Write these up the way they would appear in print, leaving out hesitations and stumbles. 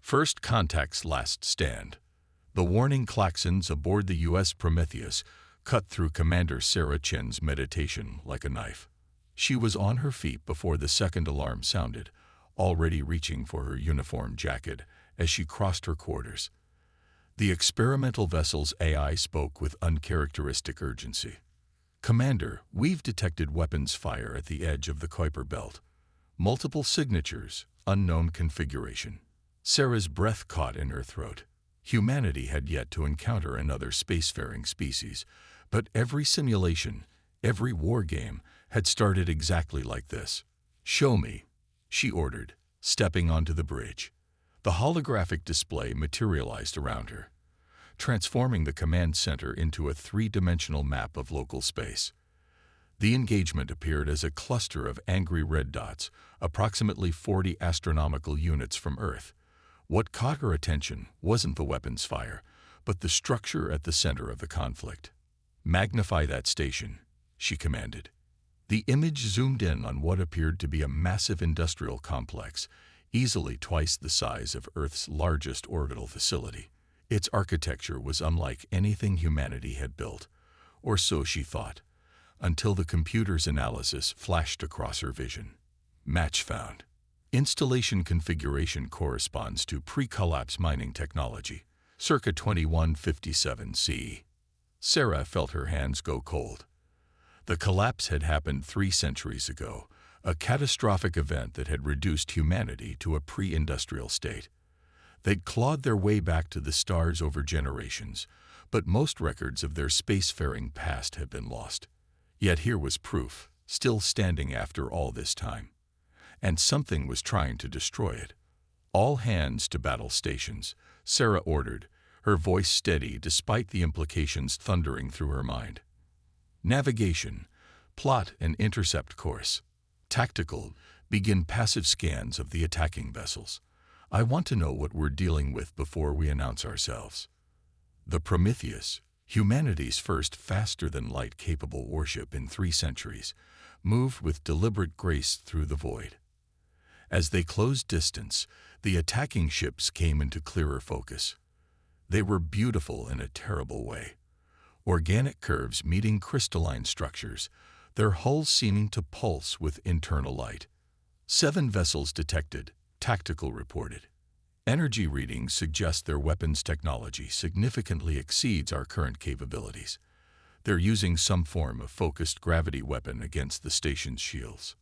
First contact's last stand. The warning klaxons aboard the U.S. Prometheus cut through Commander Sarah Chen's meditation like a knife. She was on her feet before the second alarm sounded, already reaching for her uniform jacket as she crossed her quarters. The experimental vessel's AI spoke with uncharacteristic urgency. "Commander, we've detected weapons fire at the edge of the Kuiper Belt. Multiple signatures, unknown configuration." Sarah's breath caught in her throat. Humanity had yet to encounter another spacefaring species, but every simulation, every war game, had started exactly like this. "Show me," she ordered, stepping onto the bridge. The holographic display materialized around her, transforming the command center into a three-dimensional map of local space. The engagement appeared as a cluster of angry red dots, approximately 40 astronomical units from Earth. What caught her attention wasn't the weapons fire, but the structure at the center of the conflict. "Magnify that station," she commanded. The image zoomed in on what appeared to be a massive industrial complex, easily twice the size of Earth's largest orbital facility. Its architecture was unlike anything humanity had built, or so she thought, until the computer's analysis flashed across her vision. Match found. Installation configuration corresponds to pre-collapse mining technology, circa 2157 CE. Sarah felt her hands go cold. The collapse had happened 3 centuries ago, a catastrophic event that had reduced humanity to a pre-industrial state. They'd clawed their way back to the stars over generations, but most records of their spacefaring past had been lost. Yet here was proof, still standing after all this time. And something was trying to destroy it. "All hands to battle stations," Sarah ordered, her voice steady despite the implications thundering through her mind. "Navigation, plot and intercept course. Tactical, begin passive scans of the attacking vessels. I want to know what we're dealing with before we announce ourselves." The Prometheus, humanity's first faster-than-light capable warship in 3 centuries, moved with deliberate grace through the void. As they closed distance, the attacking ships came into clearer focus. They were beautiful in a terrible way. Organic curves meeting crystalline structures, their hulls seeming to pulse with internal light. 7 vessels detected, Tactical reported. Energy readings suggest their weapons technology significantly exceeds our current capabilities. They're using some form of focused gravity weapon against the station's shields.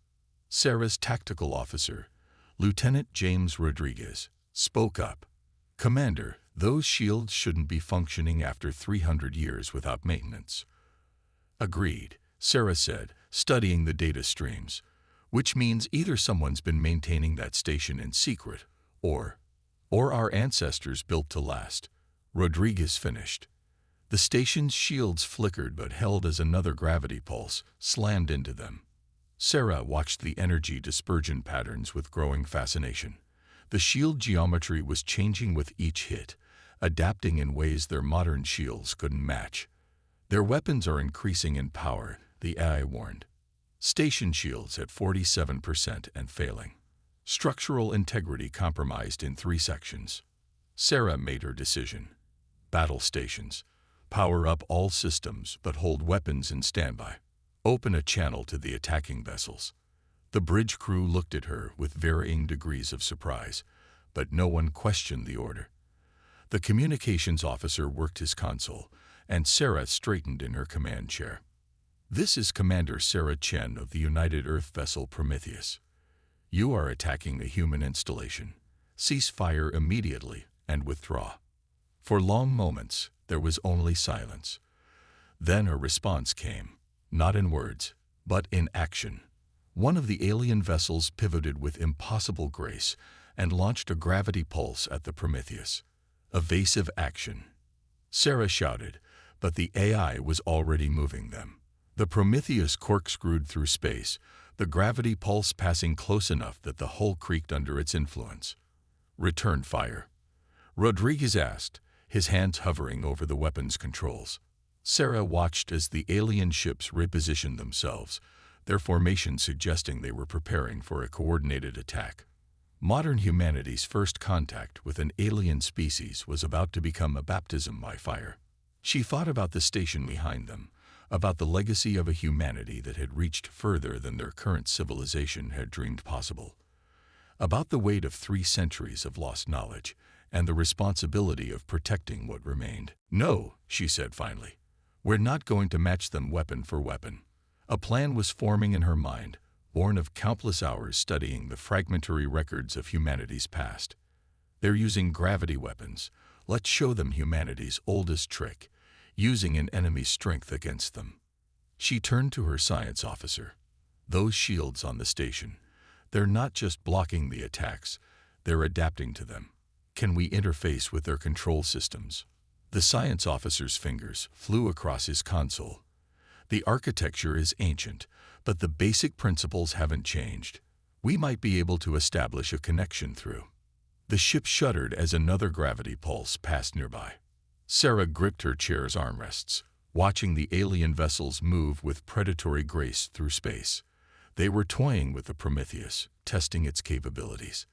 Sarah's tactical officer, Lieutenant James Rodriguez, spoke up. "Commander, those shields shouldn't be functioning after 300 years without maintenance." "Agreed," Sarah said, studying the data streams, "which means either someone's been maintaining that station in secret, or our ancestors built to last." Rodriguez finished. The station's shields flickered but held as another gravity pulse slammed into them. Sarah watched the energy dispersion patterns with growing fascination. The shield geometry was changing with each hit, adapting in ways their modern shields couldn't match. "Their weapons are increasing in power," the AI warned. "Station shields at 47% and failing. Structural integrity compromised in 3 sections." Sarah made her decision. Battle stations. Power up all systems but hold weapons in standby. Open a channel to the attacking vessels. The bridge crew looked at her with varying degrees of surprise, but no one questioned the order. The communications officer worked his console, and Sarah straightened in her command chair. "This is Commander Sarah Chen of the United Earth vessel Prometheus. You are attacking a human installation. Cease fire immediately and withdraw." For long moments, there was only silence. Then a response came, not in words, but in action. One of the alien vessels pivoted with impossible grace and launched a gravity pulse at the Prometheus. Evasive action. Sarah shouted, but the AI was already moving them. The Prometheus corkscrewed through space, the gravity pulse passing close enough that the hull creaked under its influence. "Return fire," Rodriguez asked, his hands hovering over the weapon's controls. Sarah watched as the alien ships repositioned themselves, their formation suggesting they were preparing for a coordinated attack. Modern humanity's first contact with an alien species was about to become a baptism by fire. She thought about the station behind them, about the legacy of a humanity that had reached further than their current civilization had dreamed possible, about the weight of 3 centuries of lost knowledge and the responsibility of protecting what remained. "No," she said finally. "We're not going to match them weapon for weapon." A plan was forming in her mind, born of countless hours studying the fragmentary records of humanity's past. "They're using gravity weapons. Let's show them humanity's oldest trick, using an enemy's strength against them." She turned to her science officer. "Those shields on the station, they're not just blocking the attacks, they're adapting to them. Can we interface with their control systems?" The science officer's fingers flew across his console. "The architecture is ancient, but the basic principles haven't changed. We might be able to establish a connection through." The ship shuddered as another gravity pulse passed nearby. Sarah gripped her chair's armrests, watching the alien vessels move with predatory grace through space. They were toying with the Prometheus, testing its capabilities.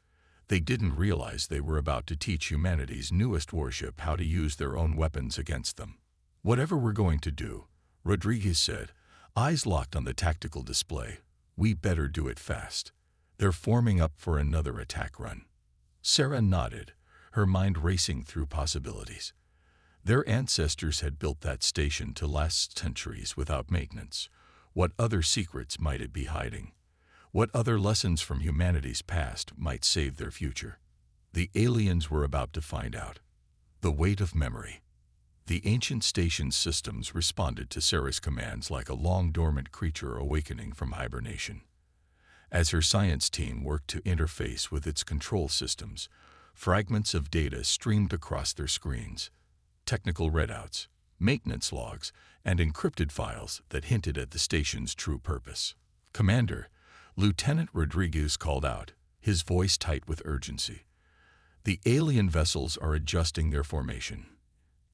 They didn't realize they were about to teach humanity's newest warship how to use their own weapons against them. "Whatever we're going to do," Rodriguez said, eyes locked on the tactical display, "we better do it fast. They're forming up for another attack run." Sarah nodded, her mind racing through possibilities. Their ancestors had built that station to last centuries without maintenance. What other secrets might it be hiding? What other lessons from humanity's past might save their future? The aliens were about to find out. The weight of memory. The ancient station's systems responded to Sarah's commands like a long-dormant creature awakening from hibernation. As her science team worked to interface with its control systems, fragments of data streamed across their screens. Technical readouts, maintenance logs, and encrypted files that hinted at the station's true purpose. "Commander," Lieutenant Rodriguez called out, his voice tight with urgency. "The alien vessels are adjusting their formation.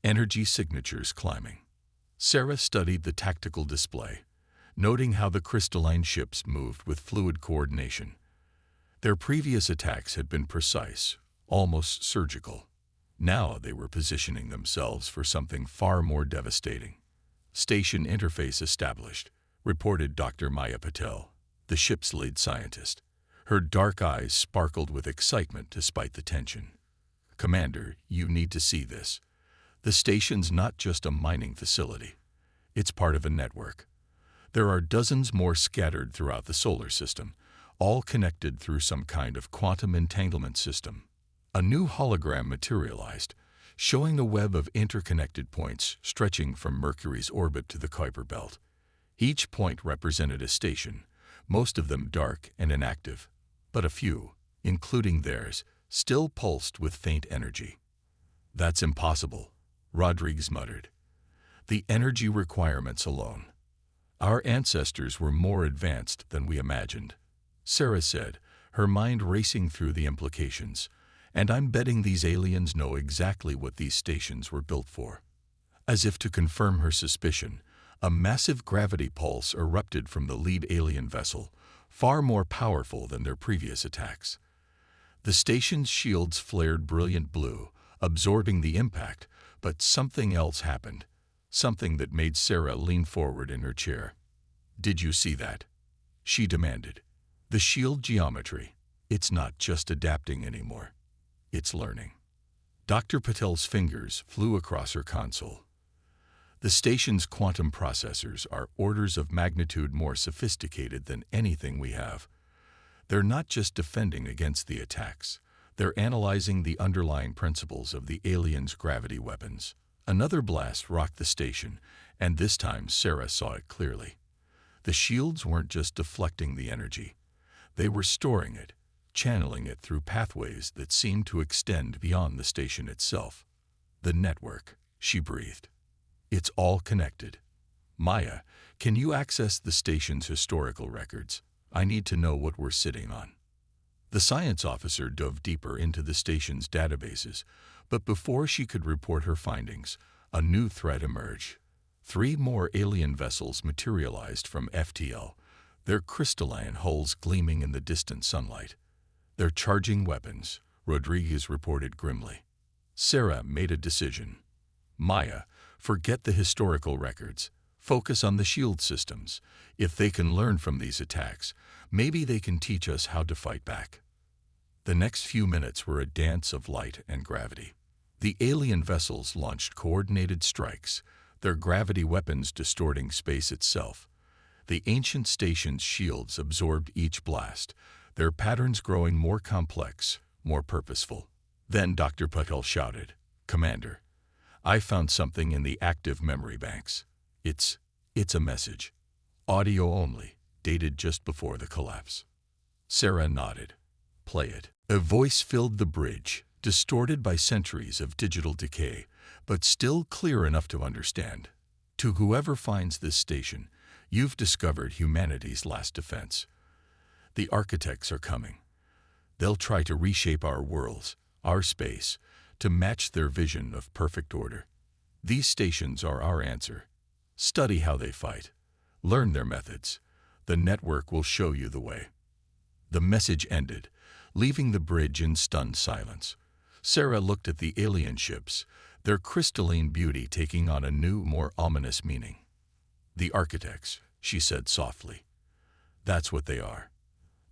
Energy signatures climbing." Sarah studied the tactical display, noting how the crystalline ships moved with fluid coordination. Their previous attacks had been precise, almost surgical. Now they were positioning themselves for something far more devastating. "Station interface established," reported Dr. Maya Patel, the ship's lead scientist. Her dark eyes sparkled with excitement despite the tension. "Commander, you need to see this. The station's not just a mining facility. It's part of a network. There are dozens more scattered throughout the solar system, all connected through some kind of quantum entanglement system." A new hologram materialized, showing the web of interconnected points stretching from Mercury's orbit to the Kuiper Belt. Each point represented a station, most of them dark and inactive, but a few, including theirs, still pulsed with faint energy. "That's impossible," Rodriguez muttered. "The energy requirements alone. Our ancestors were more advanced than we imagined," Sarah said, her mind racing through the implications. "And I'm betting these aliens know exactly what these stations were built for." As if to confirm her suspicion, a massive gravity pulse erupted from the lead alien vessel, far more powerful than their previous attacks. The station's shields flared brilliant blue, absorbing the impact, but something else happened, something that made Sarah lean forward in her chair. "Did you see that?" she demanded. "The shield geometry. It's not just adapting anymore. It's learning." Dr. Patel's fingers flew across her console. "The station's quantum processors are orders of magnitude more sophisticated than anything we have. They're not just defending against the attacks. They're analyzing the underlying principles of the aliens' gravity weapons." Another blast rocked the station, and this time Sarah saw it clearly. The shields weren't just deflecting the energy. They were storing it, channeling it through pathways that seemed to extend beyond the station itself. "The network," she breathed. "It's all connected. Maya, can you access the station's historical records? I need to know what we're sitting on." The science officer dove deeper into the station's databases, but before she could report her findings, a new threat emerged. 3 more alien vessels materialized from FTL, their crystalline hulls gleaming in the distant sunlight. "They're charging weapons," Rodriguez reported grimly. Sarah made a decision. "Maya, forget the historical records. Focus on the shield systems. If they can learn from these attacks, maybe they can teach us how to fight back." The next few minutes were a dance of light and gravity. The alien vessels launched coordinated strikes, their gravity weapons distorting space itself. The ancient station's shields absorbed each blast, their patterns growing more complex, more purposeful. Then Dr. Patel shouted, "Commander, I found something in the active memory banks. It's a message. Audio only, dated just before the collapse." Sarah nodded. "Play it." A voice filled the bridge, distorted by centuries of digital decay, but still clear enough to understand. "To whoever finds this station, you've discovered humanity's last defense. The architects are coming. They'll try to reshape our worlds, our space, to match their vision of perfect order. These stations are our answer. Study how they fight. Learn their methods. The network will show you the way." The message ended, leaving the bridge in stunned silence. Sarah looked at the alien ships, their crystalline beauty taking on a new, more ominous meaning. "The architects," she said softly. "That's what they are.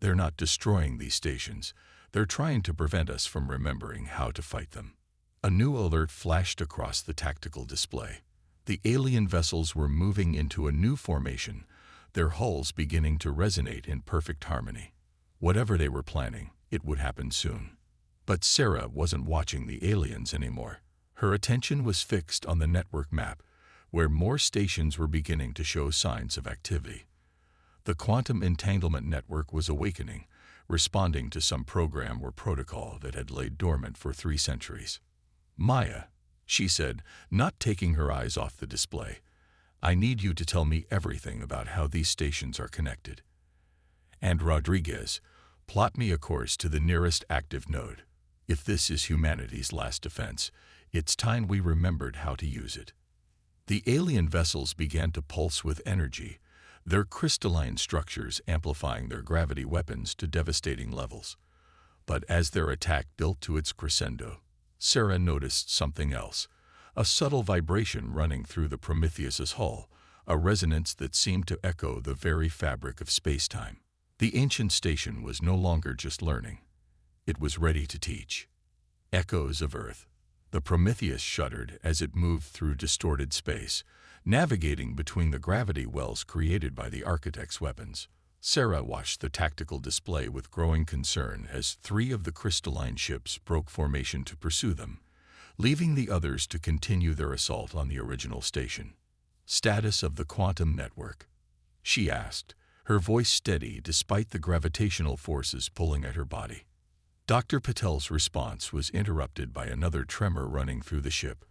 They're not destroying these stations. They're trying to prevent us from remembering how to fight them." A new alert flashed across the tactical display. The alien vessels were moving into a new formation, their hulls beginning to resonate in perfect harmony. Whatever they were planning, it would happen soon. But Sarah wasn't watching the aliens anymore. Her attention was fixed on the network map, where more stations were beginning to show signs of activity. The quantum entanglement network was awakening, responding to some program or protocol that had laid dormant for 3 centuries. "Maya," she said, not taking her eyes off the display, "I need you to tell me everything about how these stations are connected. And Rodriguez, plot me a course to the nearest active node. If this is humanity's last defense, it's time we remembered how to use it." The alien vessels began to pulse with energy, their crystalline structures amplifying their gravity weapons to devastating levels. But as their attack built to its crescendo, Sarah noticed something else, a subtle vibration running through the Prometheus's hull, a resonance that seemed to echo the very fabric of space-time. The ancient station was no longer just learning. It was ready to teach. Echoes of Earth. The Prometheus shuddered as it moved through distorted space, navigating between the gravity wells created by the architect's weapons. Sarah watched the tactical display with growing concern as 3 of the crystalline ships broke formation to pursue them, leaving the others to continue their assault on the original station. "Status of the quantum network?" she asked, her voice steady despite the gravitational forces pulling at her body. Dr. Patel's response was interrupted by another tremor running through the ship.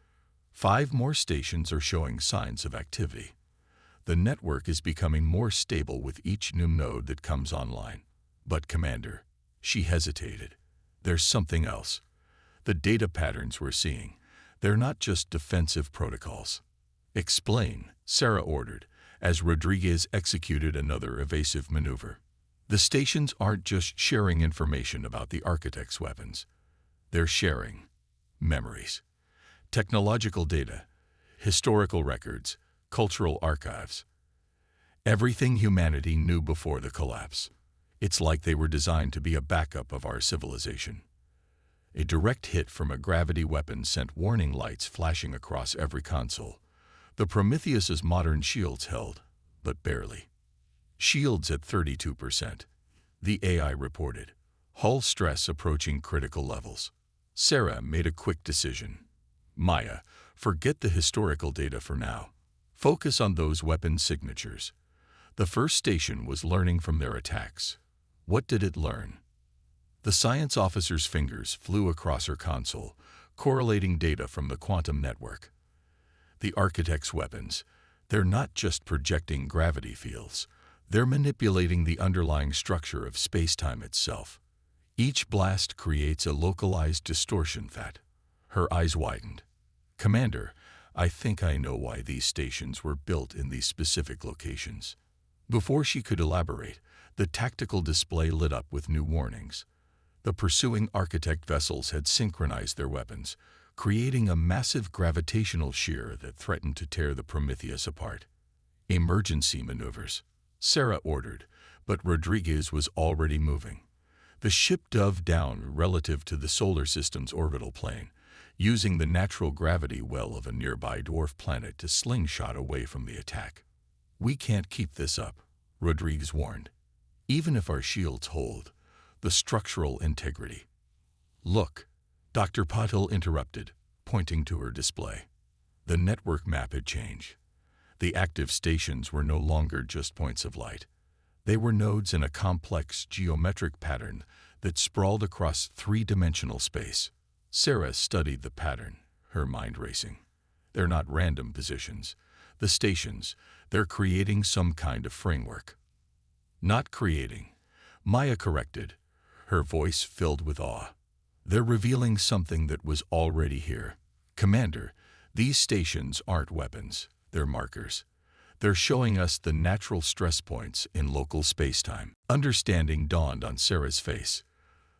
5 more stations are showing signs of activity. The network is becoming more stable with each new node that comes online. "But Commander," she hesitated, "there's something else. The data patterns we're seeing, they're not just defensive protocols." "Explain," Sarah ordered, as Rodriguez executed another evasive maneuver. "The stations aren't just sharing information about the architect's weapons. They're sharing memories, technological data, historical records, cultural archives. Everything humanity knew before the collapse. It's like they were designed to be a backup of our civilization." A direct hit from a gravity weapon sent warning lights flashing across every console. The Prometheus's modern shields held, but barely. "Shields at 32%, the AI reported. Hull stress approaching critical levels." Sarah made a quick decision. "Maya, forget the historical data for now. Focus on those weapon signatures." The first station was learning from their attacks. What did it learn? The science officer's fingers flew across her console, correlating data from the quantum network. The architect's weapons, they're not just projecting gravity fields. They're manipulating the underlying structure of space-time itself. Each blast creates a localized distortion that. Her eyes widened. "Commander, I think I know why these stations were built in these specific locations." Before she could elaborate, the tactical display lit up with new warnings. The pursuing architect vessels had synchronized their weapons, creating a massive gravitational shear that threatened to tear the Prometheus apart. Emergency maneuvers, Sarah ordered, but Rodriguez was already moving. The ship dove down relative to the solar system's orbital plane, using the natural gravity well of a nearby dwarf planet to slingshot away from the attack. "We can't keep this up," Rodriguez warned. "Even if our shields hold, the structural integrity." "Look," Dr. Patil interrupted, pointing to her display. The network map had changed. The active stations were no longer just points of light. They were nodes in a complex geometric pattern that sprawled across three-dimensional space. Sarah studied the pattern, her mind racing. They're not random positions. The stations, they're creating some kind of framework. "Not creating," Maya corrected, her voice filled with awe. "They're revealing something that was already here. Commander, these stations aren't weapons, they're markers. They're showing us the natural stress points in local spacetime." Understanding dawned on Sarah's face.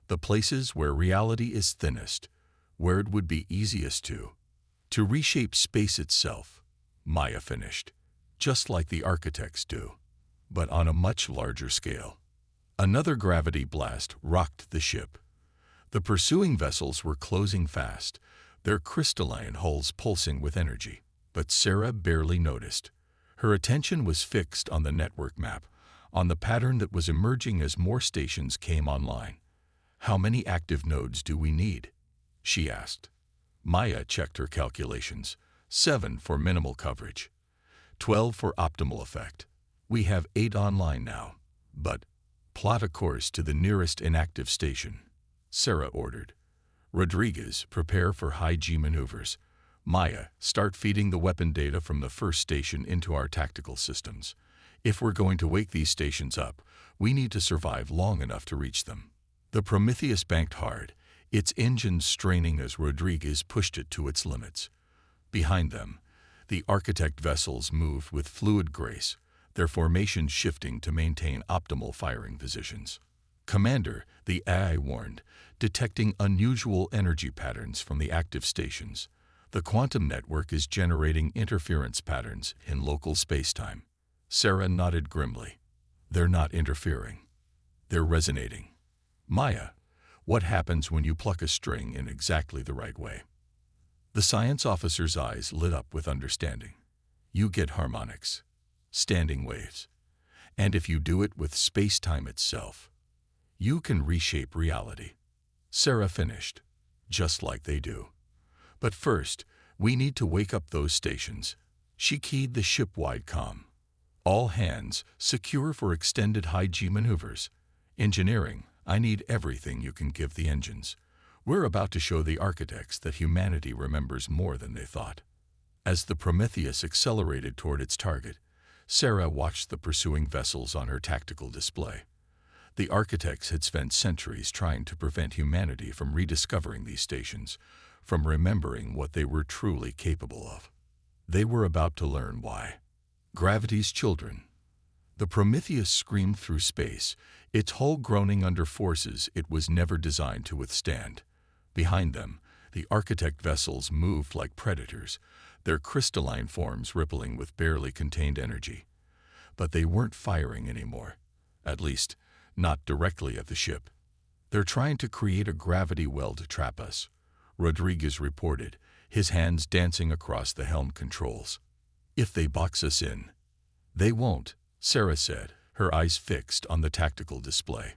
The places where reality is thinnest, where it would be easiest to reshape space itself, Maya finished, just like the architects do, but on a much larger scale. Another gravity blast rocked the ship. The pursuing vessels were closing fast, their crystalline hulls pulsing with energy, but Sarah barely noticed. Her attention was fixed on the network map, on the pattern that was emerging as more stations came online. "How many active nodes do we need?" she asked. Maya checked her calculations. 7 for minimal coverage, 12 for optimal effect. "We have 8 online now, but plot a course to the nearest inactive station," Sarah ordered. "Rodriguez, prepare for high-G maneuvers. Maya, start feeding the weapon data from the first station into our tactical systems. If we're going to wake these stations up, we need to survive long enough to reach them." The Prometheus banked hard, its engines straining as Rodriguez pushed it to its limits. Behind them, the architect vessels moved with fluid grace, their formations shifting to maintain optimal firing positions. "Commander," the AI warned, detecting unusual energy patterns from the active stations. "The quantum network is generating interference patterns in local spacetime." Sarah nodded grimly. "They're not interfering. They're resonating." "Maya, what happens when you pluck a string in exactly the right way?" The science officer's eyes lit up with understanding. "You get harmonics, standing waves. And if you do it with space-time itself, you can reshape reality." Sarah finished, "Just like they do. But first, we need to wake up those stations." She keyed the ship-wide comm. "All hands, secure for extended high-G maneuvers. Engineering, I need everything you can give the engines. We're about to show the architects that humanity remembers more than they thought." As the Prometheus accelerated toward its target, Sarah watched the pursuing vessels on her tactical display. The architects had spent centuries trying to prevent humanity from rediscovering these stations, from remembering what they were truly capable of. They were about to learn why. Gravity's children. The Prometheus screamed through space, its hull groaning under forces it was never designed to withstand. Behind them, the architect vessels moved like predators, their crystalline forms rippling with barely contained energy. But they weren't firing anymore, at least, not directly at the ship. "They're trying to create a gravity well to trap us," Rodriguez reported, his hands dancing across the helm controls. "If they box us in." "They won't," Sarah said, her eyes fixed on the tactical display.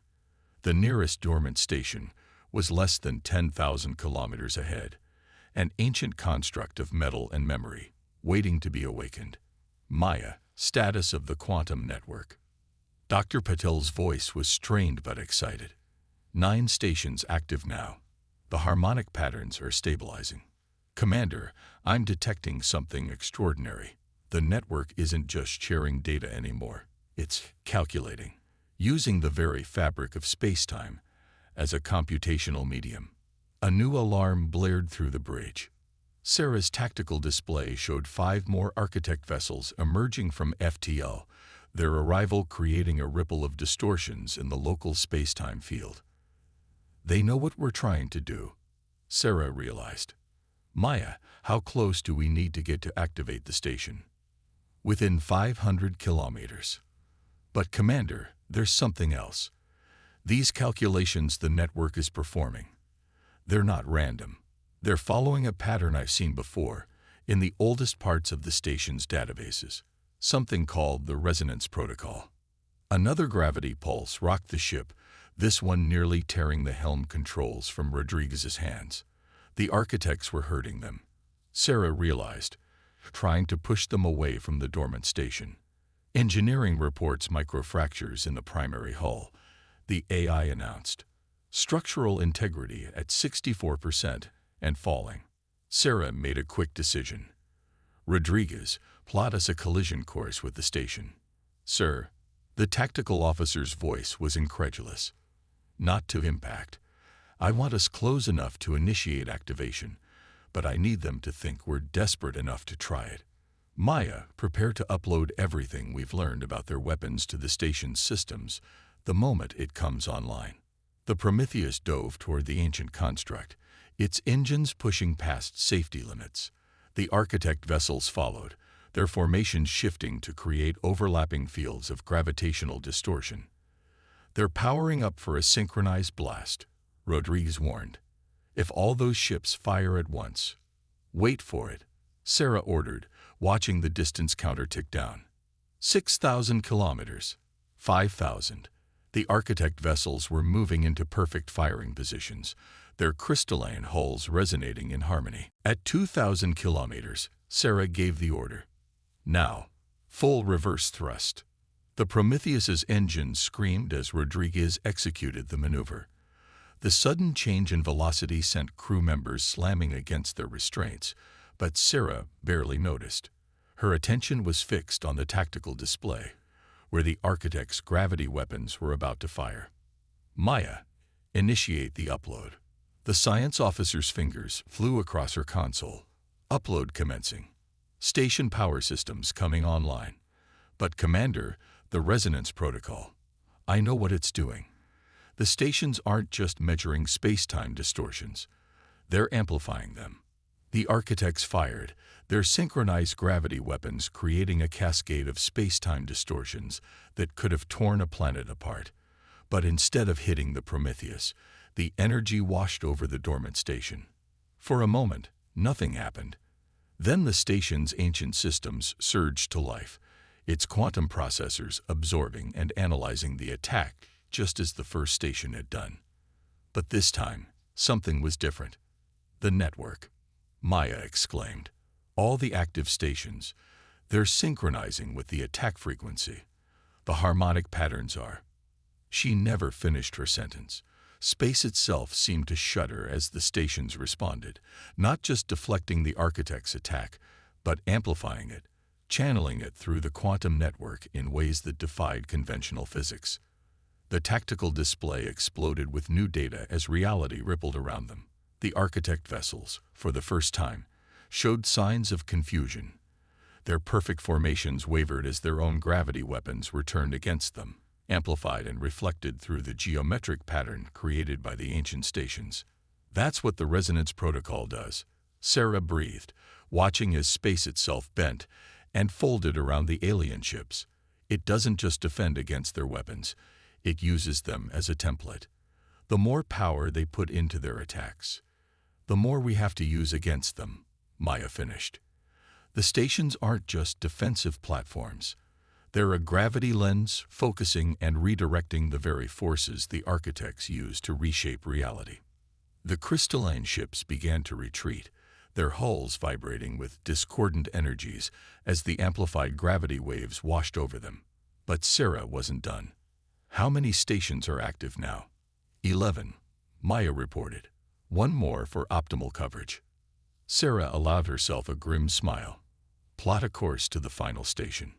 The nearest dormant station was less than 10,000 kilometers ahead, an ancient construct of metal and memory, waiting to be awakened. "Maya, status of the quantum network." Dr. Patel's voice was strained but excited. 9 stations active now. The harmonic patterns are stabilizing. "Commander, I'm detecting something extraordinary. The network isn't just sharing data anymore. It's calculating, using the very fabric of spacetime as a computational medium." A new alarm blared through the bridge. Sarah's tactical display showed 5 more architect vessels emerging from FTL, their arrival creating a ripple of distortions in the local spacetime field. They know what we're trying to do, Sarah realized. Maya, how close do we need to get to activate the station? Within 500 kilometers. But Commander, there's something else. These calculations the network is performing, they're not random. They're following a pattern I've seen before in the oldest parts of the station's databases, something called the resonance protocol. Another gravity pulse rocked the ship, this one nearly tearing the helm controls from Rodriguez's hands. The architects were hurting them, Sarah realized, trying to push them away from the dormant station. Engineering reports microfractures in the primary hull, the AI announced. Structural integrity at 64% and falling. Sarah made a quick decision. Rodriguez, plot us a collision course with the station. Sir, the tactical officer's voice was incredulous. Not to impact. I want us close enough to initiate activation, but I need them to think we're desperate enough to try it. Maya, prepare to upload everything we've learned about their weapons to the station's systems the moment it comes online. The Prometheus dove toward the ancient construct, its engines pushing past safety limits. The architect vessels followed, their formations shifting to create overlapping fields of gravitational distortion. They're powering up for a synchronized blast, Rodriguez warned. If all those ships fire at once. Wait for it, Sarah ordered, watching the distance counter tick down. 6,000 kilometers. 5,000. The architect vessels were moving into perfect firing positions, their crystalline hulls resonating in harmony. At 2,000 kilometers, Sarah gave the order. Now, full reverse thrust. The Prometheus's engines screamed as Rodriguez executed the maneuver. The sudden change in velocity sent crew members slamming against their restraints, but Sarah barely noticed. Her attention was fixed on the tactical display, where the architect's gravity weapons were about to fire. Maya, initiate the upload. The science officer's fingers flew across her console. Upload commencing. Station power systems coming online. But Commander, the resonance protocol. I know what it's doing. The stations aren't just measuring space-time distortions. They're amplifying them. The architects fired, their synchronized gravity weapons creating a cascade of space-time distortions that could have torn a planet apart. But instead of hitting the Prometheus, the energy washed over the dormant station. For a moment, nothing happened. Then the station's ancient systems surged to life, its quantum processors absorbing and analyzing the attack just as the first station had done. But this time, something was different. The network. Maya exclaimed. All the active stations, they're synchronizing with the attack frequency. The harmonic patterns are. She never finished her sentence. Space itself seemed to shudder as the stations responded, not just deflecting the architect's attack, but amplifying it, channeling it through the quantum network in ways that defied conventional physics. The tactical display exploded with new data as reality rippled around them. The architect vessels, for the first time, showed signs of confusion. Their perfect formations wavered as their own gravity weapons were turned against them, amplified and reflected through the geometric pattern created by the ancient stations. That's what the resonance protocol does, Sarah breathed, watching as space itself bent and folded around the alien ships. It doesn't just defend against their weapons, it uses them as a template. The more power they put into their attacks, the more we have to use against them, Maya finished. The stations aren't just defensive platforms. They're a gravity lens focusing and redirecting the very forces the architects use to reshape reality. The crystalline ships began to retreat, their hulls vibrating with discordant energies as the amplified gravity waves washed over them. But Sarah wasn't done. How many stations are active now? 11, Maya reported. One more for optimal coverage. Sarah allowed herself a grim smile. Plot a course to the final station.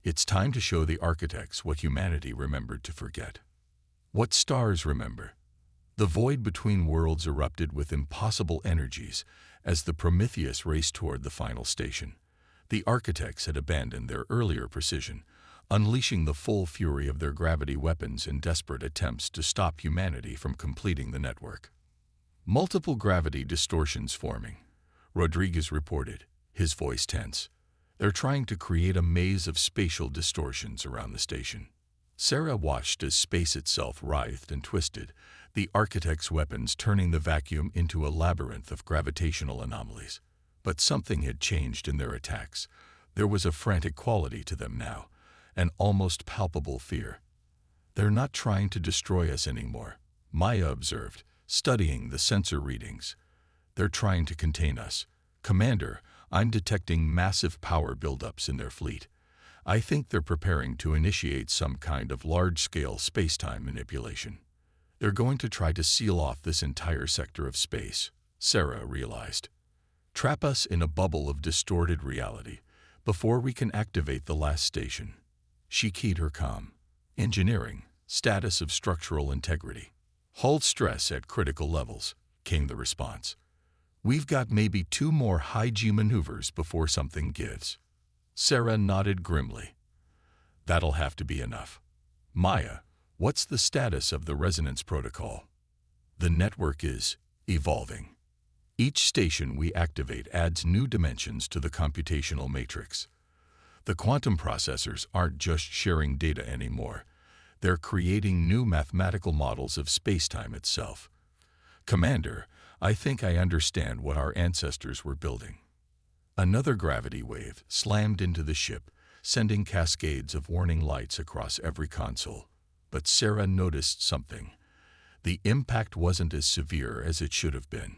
It's time to show the architects what humanity remembered to forget. What stars remember? The void between worlds erupted with impossible energies as the Prometheus raced toward the final station. The architects had abandoned their earlier precision, unleashing the full fury of their gravity weapons in desperate attempts to stop humanity from completing the network. Multiple gravity distortions forming, Rodriguez reported, his voice tense. They're trying to create a maze of spatial distortions around the station. Sarah watched as space itself writhed and twisted, the architect's weapons turning the vacuum into a labyrinth of gravitational anomalies. But something had changed in their attacks. There was a frantic quality to them now, an almost palpable fear. They're not trying to destroy us anymore, Maya observed, studying the sensor readings. They're trying to contain us. Commander, I'm detecting massive power buildups in their fleet. I think they're preparing to initiate some kind of large-scale space-time manipulation. They're going to try to seal off this entire sector of space, Sarah realized. Trap us in a bubble of distorted reality before we can activate the last station. She keyed her comm. Engineering, status of structural integrity. Hull stress at critical levels, came the response. We've got maybe 2 more high-G maneuvers before something gives. Sarah nodded grimly. That'll have to be enough. Maya, what's the status of the resonance protocol? The network is evolving. Each station we activate adds new dimensions to the computational matrix. The quantum processors aren't just sharing data anymore. They're creating new mathematical models of spacetime itself. Commander, I think I understand what our ancestors were building. Another gravity wave slammed into the ship, sending cascades of warning lights across every console. But Sarah noticed something. The impact wasn't as severe as it should have been.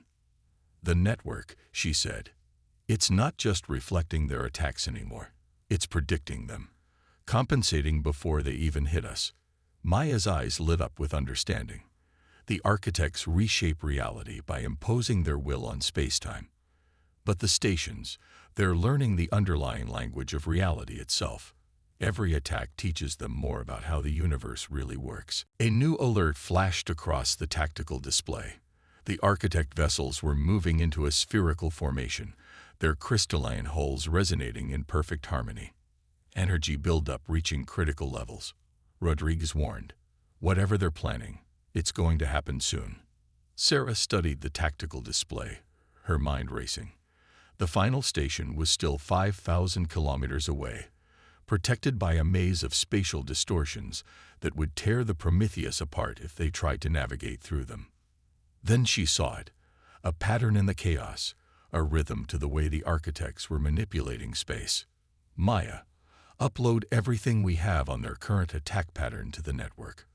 The network, she said. It's not just reflecting their attacks anymore. It's predicting them, compensating before they even hit us. Maya's eyes lit up with understanding. The architects reshape reality by imposing their will on spacetime. But the stations, they're learning the underlying language of reality itself. Every attack teaches them more about how the universe really works. A new alert flashed across the tactical display. The architect vessels were moving into a spherical formation, their crystalline hulls resonating in perfect harmony. Energy buildup reaching critical levels. Rodriguez warned, whatever they're planning, it's going to happen soon. Sarah studied the tactical display, her mind racing. The final station was still 5,000 kilometers away, protected by a maze of spatial distortions that would tear the Prometheus apart if they tried to navigate through them. Then she saw it, a pattern in the chaos, a rhythm to the way the architects were manipulating space. Maya, upload everything we have on their current attack pattern to the network.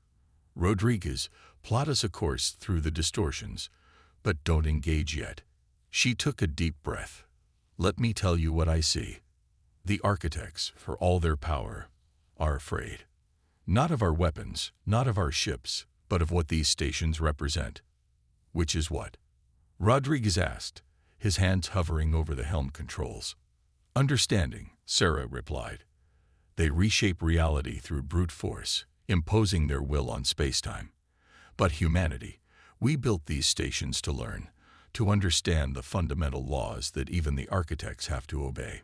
Rodriguez, plot us a course through the distortions, but don't engage yet. She took a deep breath. Let me tell you what I see. The architects, for all their power, are afraid. Not of our weapons, not of our ships, but of what these stations represent. Which is what? Rodriguez asked, his hands hovering over the helm controls. Understanding, Sarah replied. They reshape reality through brute force, imposing their will on spacetime. But humanity, we built these stations to learn, to understand the fundamental laws that even the architects have to obey.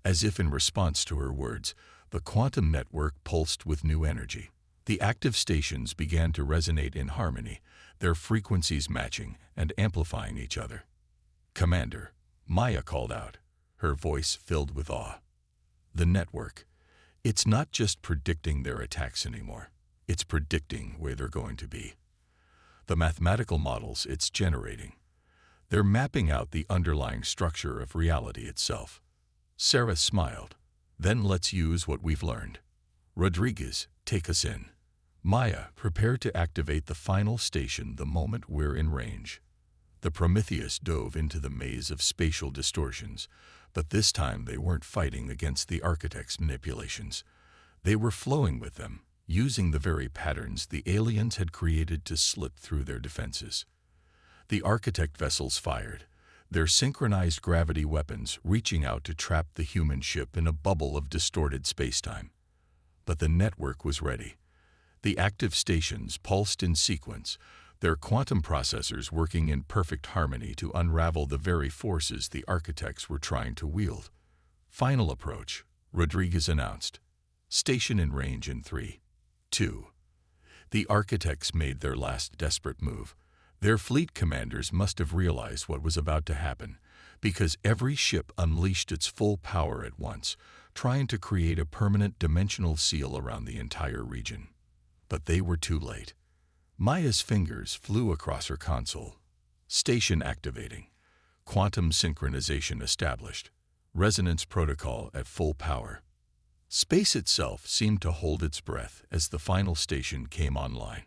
As if in response to her words, the quantum network pulsed with new energy. The active stations began to resonate in harmony, their frequencies matching and amplifying each other. Commander, Maya called out, her voice filled with awe. The network, it's not just predicting their attacks anymore. It's predicting where they're going to be. The mathematical models it's generating, they're mapping out the underlying structure of reality itself. Sarah smiled. Then let's use what we've learned. Rodriguez, take us in. Maya, prepare to activate the final station the moment we're in range. The Prometheus dove into the maze of spatial distortions, but this time they weren't fighting against the architect's manipulations. They were flowing with them, using the very patterns the aliens had created to slip through their defenses. The architect vessels fired, their synchronized gravity weapons reaching out to trap the human ship in a bubble of distorted spacetime. But the network was ready. The active stations pulsed in sequence, their quantum processors working in perfect harmony to unravel the very forces the architects were trying to wield. Final approach, Rodriguez announced. Station in range in 3, 2. The architects made their last desperate move. Their fleet commanders must have realized what was about to happen, because every ship unleashed its full power at once, trying to create a permanent dimensional seal around the entire region. But they were too late. Maya's fingers flew across her console. Station activating. Quantum synchronization established. Resonance protocol at full power. Space itself seemed to hold its breath as the final station came online.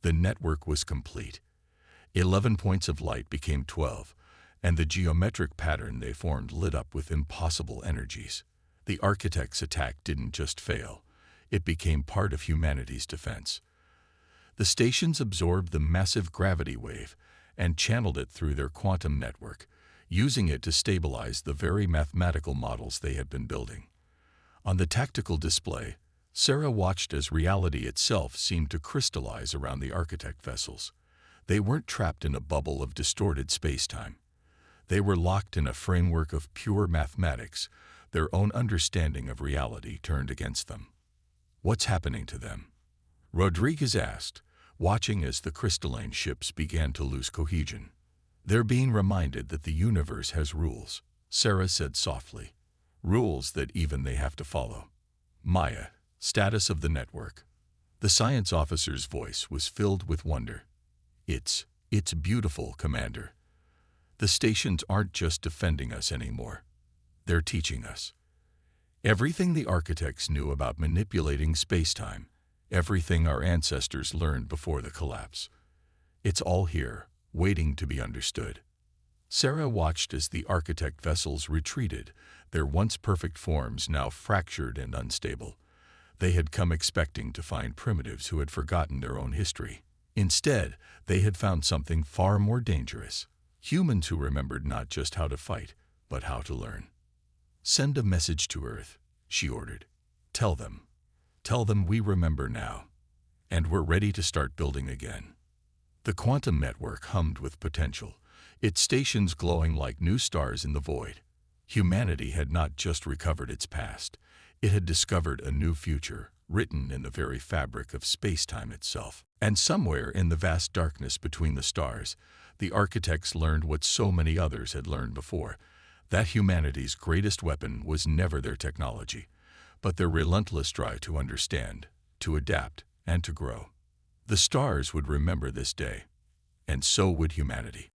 The network was complete. 11 points of light became 12, and the geometric pattern they formed lit up with impossible energies. The architects' attack didn't just fail. It became part of humanity's defense. The stations absorbed the massive gravity wave and channeled it through their quantum network, using it to stabilize the very mathematical models they had been building. On the tactical display, Sarah watched as reality itself seemed to crystallize around the architect vessels. They weren't trapped in a bubble of distorted space-time. They were locked in a framework of pure mathematics, their own understanding of reality turned against them. "What's happening to them?" Rodriguez asked, watching as the crystalline ships began to lose cohesion. "They're being reminded that the universe has rules," Sarah said softly. "Rules that even they have to follow." "Maya, status of the network." The science officer's voice was filled with wonder. It's beautiful, Commander. The stations aren't just defending us anymore. They're teaching us. Everything the architects knew about manipulating space-time, everything our ancestors learned before the collapse. It's all here, waiting to be understood. Sarah watched as the architect vessels retreated, their once perfect forms now fractured and unstable. They had come expecting to find primitives who had forgotten their own history. Instead, they had found something far more dangerous. Humans who remembered not just how to fight, but how to learn. "Send a message to Earth," she ordered. Tell them we remember now, and we're ready to start building again." The quantum network hummed with potential, its stations glowing like new stars in the void. Humanity had not just recovered its past, it had discovered a new future, written in the very fabric of space-time itself. And somewhere in the vast darkness between the stars, the architects learned what so many others had learned before, that humanity's greatest weapon was never their technology, but their relentless drive to understand, to adapt, and to grow. The stars would remember this day, and so would humanity.